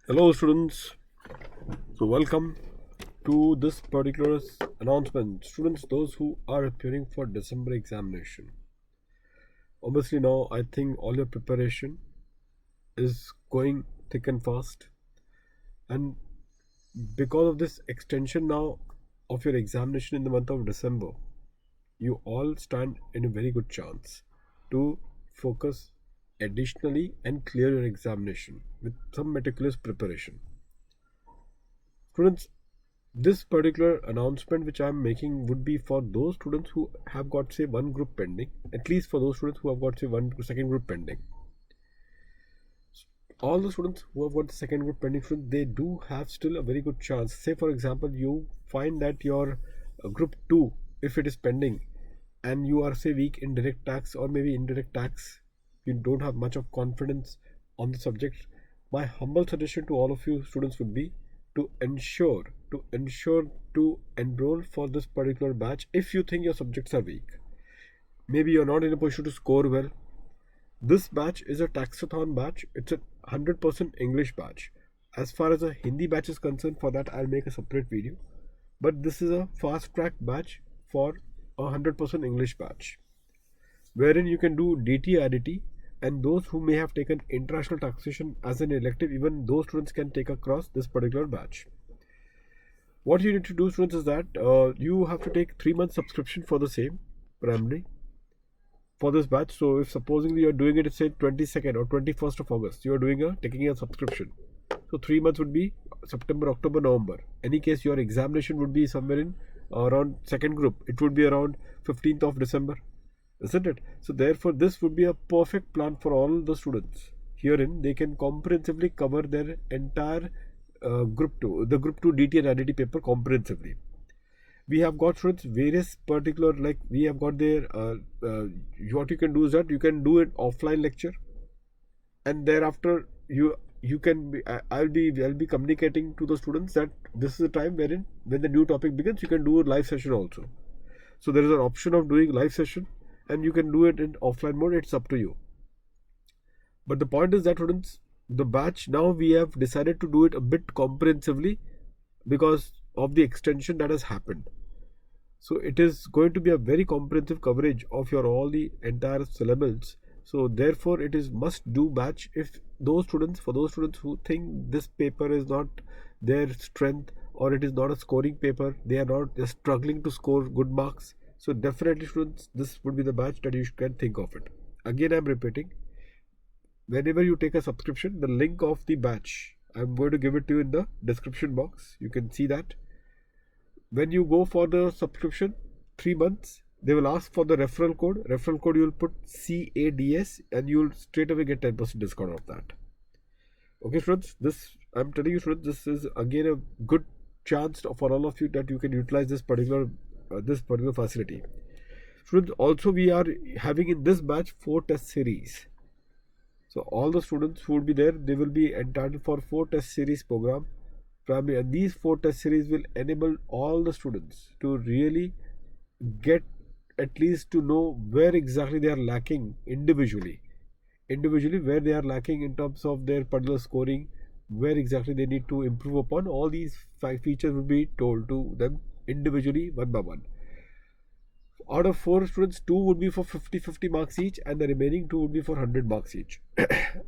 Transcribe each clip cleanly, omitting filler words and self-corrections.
Hello, students. So, welcome to this particular announcement. Students, those who are appearing for December examination. Obviously, now I think all your preparation is going thick and fast, and because of this extension now of your examination in the month of December, you all stand in a very good chance to focus additionally and clear your examination with some meticulous preparation. Students, this particular announcement which I am making would be for those students who have got say one group pending, at least for those students who have got say one second group pending. All the students who have got the second group pending, students, they do have still a very good chance. Say for example, you find that your group 2, if it is pending, and you are say weak in direct tax or maybe indirect tax, you don't have much of confidence on the subject. My humble suggestion to all of you students would be to ensure to enroll for this particular batch if you think your subjects are weak. Maybe you're not in a position to score well. This batch is a taxathon batch. It's a 100% English batch. As far as a Hindi batch is concerned, for that I'll make a separate video. But this is a fast track batch for a 100% English batch, wherein you can do DT IDT, and those who may have taken international taxation as an elective, even those students can take across this particular batch. What you need to do, students, is that you have to take 3 months subscription for the same primarily for this batch. So if supposing you are doing it say 22nd or 21st of August, you are taking a subscription. So 3 months would be September, October, November. Any case, your examination would be somewhere in around second group. It would be around 15th of December, isn't it? So therefore, this would be a perfect plan for all the students. Herein, they can comprehensively cover their entire group 2, the group 2 DT and IDT paper comprehensively. We have got students various particular, like we have got their what you can do is that you can do it offline lecture, and thereafter you can be, I'll be communicating to the students that this is the time wherein when the new topic begins you can do a live session also. So there is an option of doing live session, and you can do it in offline mode. It's up to you. But the point is that, students, the batch now we have decided to do it a bit comprehensively because of the extension that has happened. So it is going to be a very comprehensive coverage of your all the entire syllables. So therefore it is must do batch if those students, for those students who think this paper is not their strength or it is not a scoring paper, they are not, they're struggling to score good marks. So definitely, students, this would be the batch that you can think of it. Again, I'm repeating, whenever you take a subscription, the link of the batch, I'm going to give it to you in the description box. You can see that. When you go for the subscription, 3 months, they will ask for the referral code. Referral code, you will put CADS and you will straight away get 10% discount of that. Okay, students, this, I'm telling you, students, this is again a good chance for all of you that you can utilize this particular facility. Students, also we are having in this batch 4 test series. So all the students who would be there, they will be entitled for 4 test series program primarily, and these 4 test series will enable all the students to really get at least to know where exactly they are lacking individually where they are lacking in terms of their particular scoring, where exactly they need to improve upon. All these 5 features will be told to them individually one by one. Out of 4 students, 2 would be for 50 marks each, and the remaining 2 would be for 100 marks each.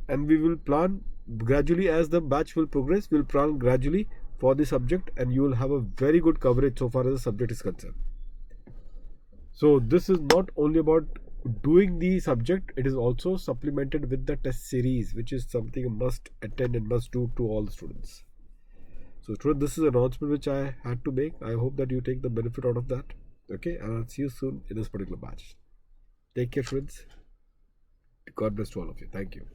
And we will plan gradually as the batch will progress. We'll plan gradually for the subject, and you will have a very good coverage so far as the subject is concerned. So this is not only about doing the subject, it is also supplemented with the test series, which is something a must attend and must do to all the students. So students, this is an announcement which I had to make. I hope that you take the benefit out of that. Okay, and I'll see you soon in this particular batch. Take care, friends. God bless to all of you. Thank you.